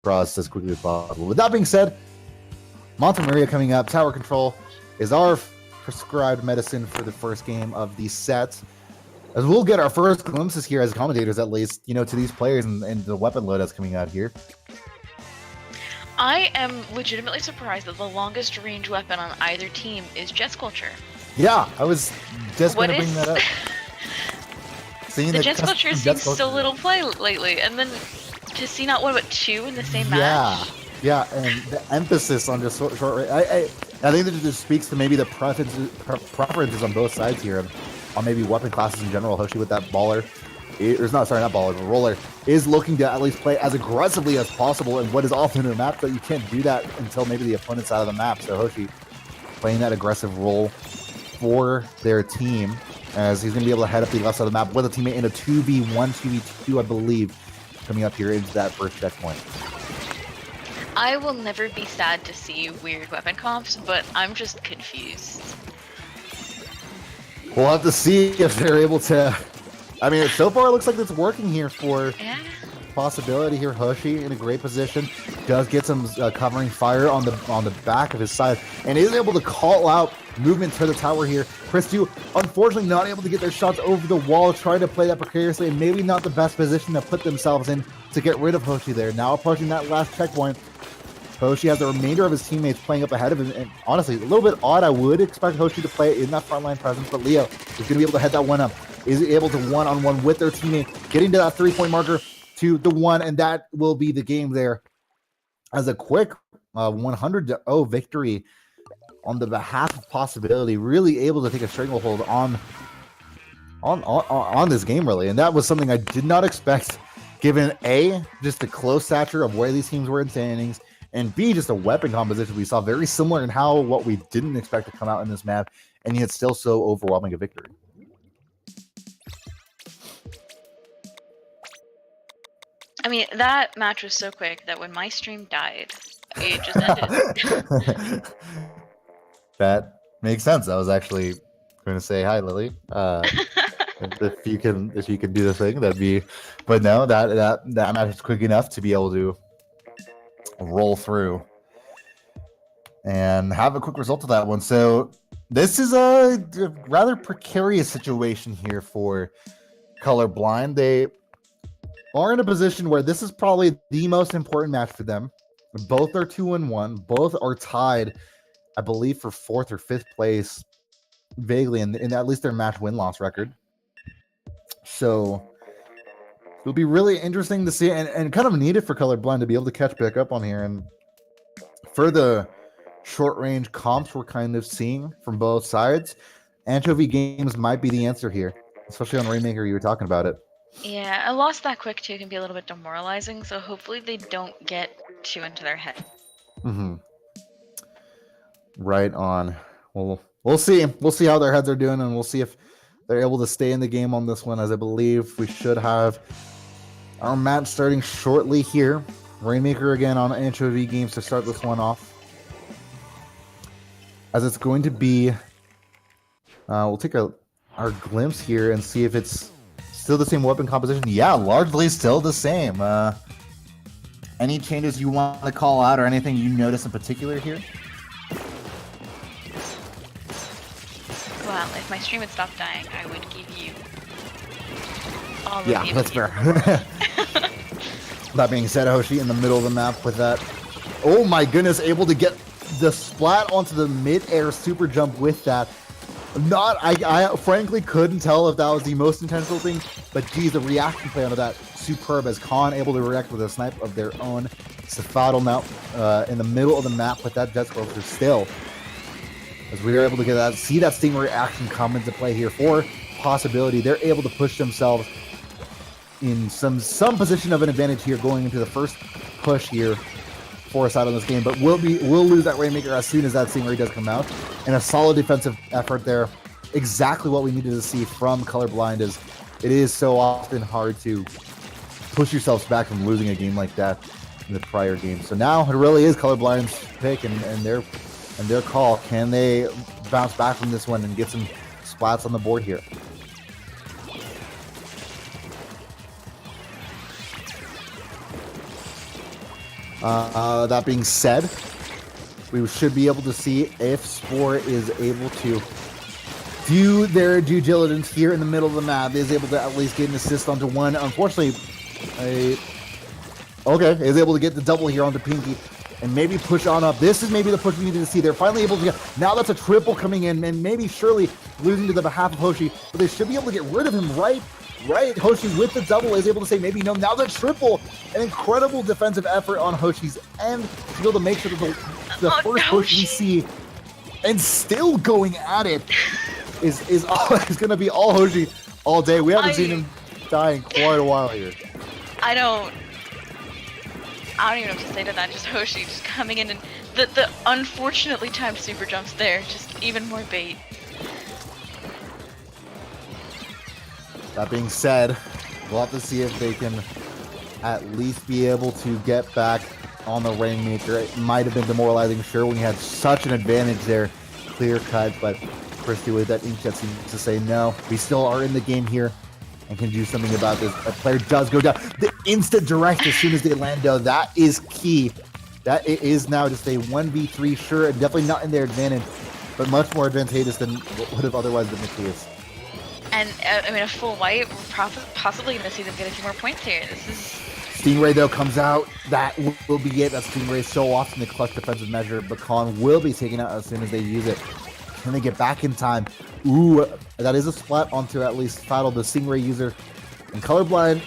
across as quickly as possible. With that being said, Montemaria coming up. Tower control is our prescribed medicine for the first game of the set. As we'll get our first glimpses here as commentators, at least, to these players and the weapon load that's coming out here. I am legitimately surprised that the longest range weapon on either team is Jet Sculpture. Yeah, I was just going to bring that up. The Jet Sculpture has seen so little play lately, and then to see not one but two in the same match. Yeah, and the emphasis on just short range. I think that just speaks to maybe the preferences on both sides here, on maybe weapon classes in general. Hoshi with that baller, not baller, but roller, is looking to at least play as aggressively as possible in what is often a map that you can't do that until maybe the opponent's out of the map. So Hoshi playing that aggressive role for their team, as he's going to be able to head up the left side of the map with a teammate in a 2v1, 2v2, I believe, coming up here into that first checkpoint. I will never be sad to see weird weapon comps, but I'm just confused. We'll have to see if they're able to... I mean, so far it looks like it's working here for possibility here. Hoshi in a great position, does get some covering fire on the back of his side, and is able to call out movement to the tower here. Chris2, unfortunately, not able to get their shots over the wall, trying to play that precariously, and maybe not the best position to put themselves in to get rid of Hoshi there. Now approaching that last checkpoint, Hoshi has the remainder of his teammates playing up ahead of him, and honestly, a little bit odd. I would expect Hoshi to play in that frontline presence, but Leo is going to be able to head that one up. Is able to one-on-one with their teammate, getting to that 3-point marker to the 1, and that will be the game there as a quick 100-0 victory on the behalf of Possibility, really able to take a stranglehold on this game, really. And that was something I did not expect, given A, just the close stature of where these teams were in standings, and B, just a weapon composition we saw very similar in how what we didn't expect to come out in this map, and yet still so overwhelming a victory. I mean, that match was so quick that when my stream died, it just ended. That makes sense. I was actually going to say hi, Lily. If you can do the thing, that'd be. But no, that match is quick enough to be able to roll through and have a quick result of that one. So this is a rather precarious situation here for Colourblind. They are in a position where this is probably the most important match for them. Both are 2-1. Both are tied, I believe, for 4th or 5th place, vaguely in at least their match win-loss record. So it'll be really interesting to see, and kind of needed for Colourblind to be able to catch back up on here. And for the short-range comps we're kind of seeing from both sides, Anchovy Games might be the answer here, especially on Rainmaker. You were talking about it. Yeah, a loss that quick too can be a little bit demoralizing, so hopefully they don't get too into their head. Right on. Well, we'll see. We'll see how their heads are doing, and we'll see if they're able to stay in the game on this one, as I believe we should have our match starting shortly here. Rainmaker again on Anchovy Games to start this one off, as it's going to be... we'll take our glimpse here and see if it's still the same weapon composition. Yeah, largely still the same. Any changes you want to call out or anything you notice in particular here? Well, if my stream had stopped dying, I would give you all of Yeah, the that's fair. That being said, Hoshi in the middle of the map with that. Oh my goodness, able to get the splat onto the mid-air super jump with that. I frankly couldn't tell if that was the most intentional thing, but geez, the reaction play onto that, superb, as Khan able to react with a snipe of their own. Safado now in the middle of the map with that Jet Sculpture still, as we are able to get that, see that Stingray action come into play here for Possibility. They're able to push themselves in some position of an advantage here going into the first push here for us out on this game, but we'll lose that Rainmaker as soon as that Stingray does come out. And a solid defensive effort there. Exactly what we needed to see from Colourblind, as it is so often hard to push yourselves back from losing a game like that in the prior game. So now it really is Colorblind's pick and their call. Can they bounce back from this one and get some splats on the board here? That being said, we should be able to see if Spore is able to do their due diligence here in the middle of the map. Is able to at least get an assist onto one. Unfortunately, is able to get the double here onto Pinky and maybe push on up. This is maybe the push we needed to see. They're finally able to get, now that's a triple coming in, and maybe surely losing to the behalf of Hoshi, but they should be able to get rid of him right. Hoshi with the double is able to say maybe no. Now the triple, an incredible defensive effort on Hoshi's end to be able to make sure that the first push we see, and still going at it, is going to be all Hoshi all day. We haven't seen him die in quite a while here. I don't even know what to say to that. Just Hoshi just coming in, and the unfortunately timed super jumps there. Just even more bait. That being said, we'll have to see if they can at least be able to get back on the Rainmaker. It might have been demoralizing, sure, when you had such an advantage there, clear cut, but Christy with that inkjet seems to say no. We still are in the game here and can do something about this. A player does go down. The instant direct as soon as they land, though, that is key. That it is now just a 1v3, sure, and definitely not in their advantage, but much more advantageous than what would have otherwise been the case. And, I mean, a full white, we're possibly going to see them get a few more points here. This is... Stingray, though, comes out. That will be it. That Stingray is so often the clutch defensive measure. Bakan will be taken out as soon as they use it. Can they get back in time? Ooh, that is a splat onto at least Faddle, the Stingray user. And Colourblind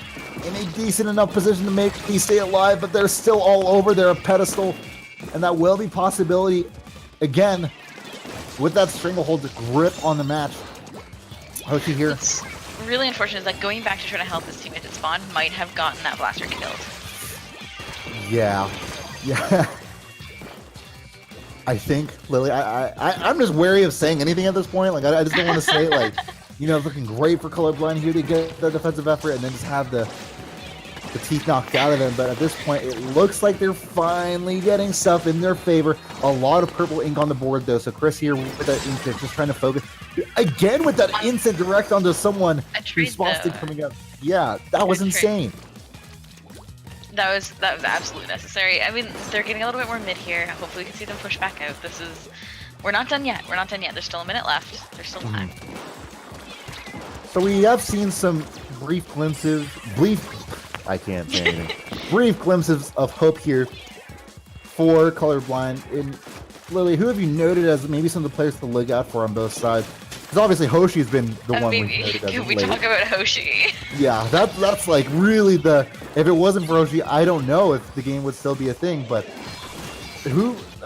in a decent enough position to make me stay alive, but they're still all over their pedestal. And that will be possibility, again, with that stranglehold grip on the match. Hoshi here. What's really unfortunate is that going back to try to help his teammate at spawn might have gotten that blaster killed. Yeah. I think, Lily, I'm just wary of saying anything at this point. Like, I just don't want to say, like, you know, looking great for Colourblind here to get the defensive effort and then just have the teeth knocked out of them. But at this point, it looks like they're finally getting stuff in their favor. A lot of purple ink on the board, though. So Chris here with that ink just trying to focus. Again with that instant direct onto someone who's spotted coming up. Yeah, that was insane. That was absolutely necessary. I mean, they're getting a little bit more mid here. Hopefully we can see them push back out. We're not done yet. There's still a minute left. There's still time. So we have seen some brief glimpses of hope here for Colourblind. And Lily, who have you noted as maybe some of the players to look out for on both sides? Because obviously Hoshi's been the one we noted as Can we talk about Hoshi? Yeah, that's like really the... If it wasn't for Hoshi, I don't know if the game would still be a thing, but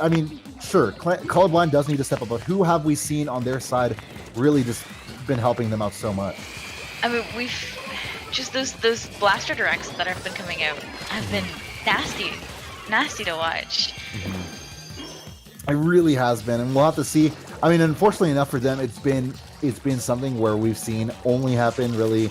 I mean, sure, Colourblind does need to step up, but who have we seen on their side really just been helping them out so much? I mean, we've just those blaster directs that have been coming out have been nasty to watch. It really has been, and we'll have to see. I mean, unfortunately enough for them, it's been something where we've seen only happen really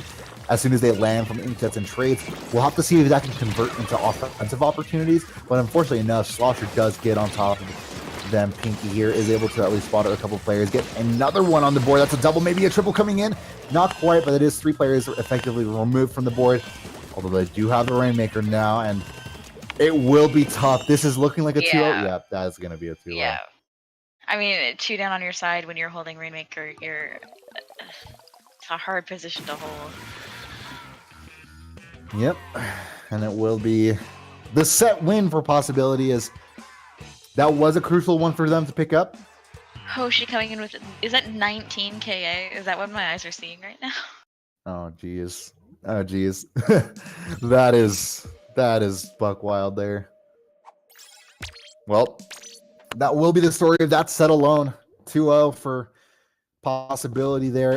as soon as they land from inkjets and trades. We'll have to see if that can convert into offensive opportunities, but unfortunately enough, Slosher does get on top of them. Pinky here is able to at least spot a couple players, get another one on the board. That's a double, maybe a triple coming in. Not quite, but it is 3 players effectively removed from the board, although they do have the Rainmaker now, and it will be tough. This is looking like a 2-0. Yeah, that is going to be a 2-0. Yeah. I mean, 2 down on your side when you're holding Rainmaker, it's a hard position to hold. Yep, and it will be the set win for possibility, is that was a crucial one for them to pick up. Hoshi coming in with, is that 19 KA? Is that what my eyes are seeing right now? Oh geez. that is buck wild there. Well, that will be the story of that set alone. 2-0 for possibility there.